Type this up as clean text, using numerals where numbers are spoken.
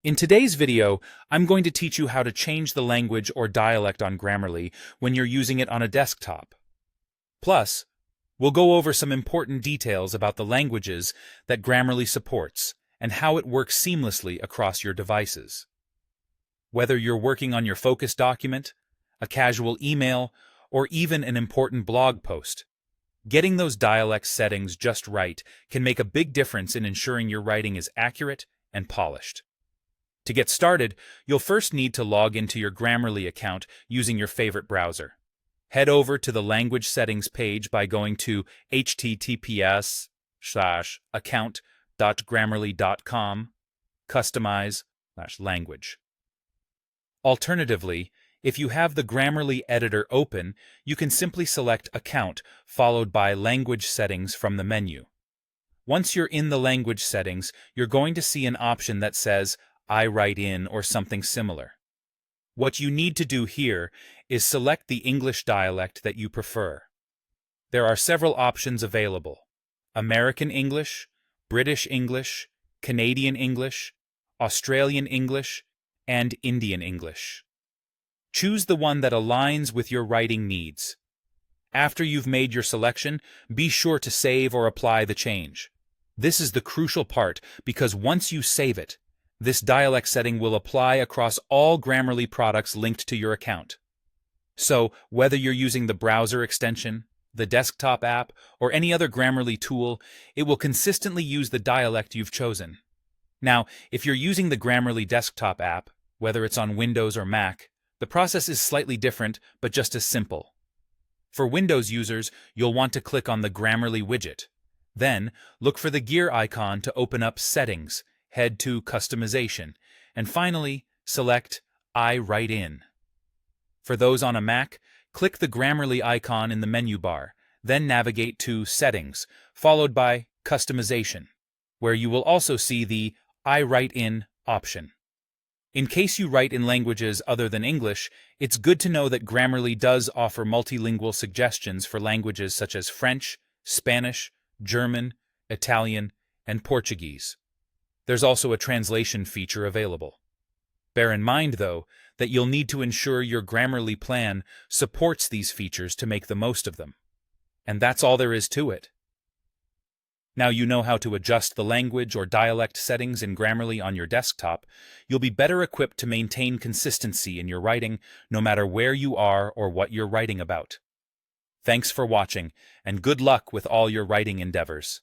In today's video, I'm going to teach you how to change the language or dialect on Grammarly when you're using it on a desktop. Plus, we'll go over some important details about the languages that Grammarly supports and how it works seamlessly across your devices. Whether you're working on your focus document, a casual email, or even an important blog post, getting those dialect settings just right can make a big difference in ensuring your writing is accurate and polished. To get started, you'll first need to log into your Grammarly account using your favorite browser. Head over to the language settings page by going to https://account.grammarly.com, customize/language. Alternatively, if you have the Grammarly editor open, you can simply select Account followed by Language Settings from the menu. Once you're in the language settings, you're going to see an option that says I write in or something similar. What you need to do here is select the English dialect that you prefer. There are several options available: American English, British English, Canadian English, Australian English, and Indian English. Choose the one that aligns with your writing needs. After you've made your selection, be sure to save or apply the change. This is the crucial part because once you save it, this dialect setting will apply across all Grammarly products linked to your account. So, whether you're using the browser extension, the desktop app, or any other Grammarly tool, it will consistently use the dialect you've chosen. Now, if you're using the Grammarly desktop app, whether it's on Windows or Mac, the process is slightly different, but just as simple. For Windows users, you'll want to click on the Grammarly widget. Then, look for the gear icon to open up Settings, head to Customization, and finally, select I Write In. For those on a Mac, click the Grammarly icon in the menu bar, then navigate to Settings, followed by Customization, where you will also see the I Write In option. In case you write in languages other than English, it's good to know that Grammarly does offer multilingual suggestions for languages such as French, Spanish, German, Italian, and Portuguese. There's also a translation feature available. Bear in mind, though, that you'll need to ensure your Grammarly plan supports these features to make the most of them. And that's all there is to it. Now you know how to adjust the language or dialect settings in Grammarly on your desktop, you'll be better equipped to maintain consistency in your writing no matter where you are or what you're writing about. Thanks for watching, and good luck with all your writing endeavors.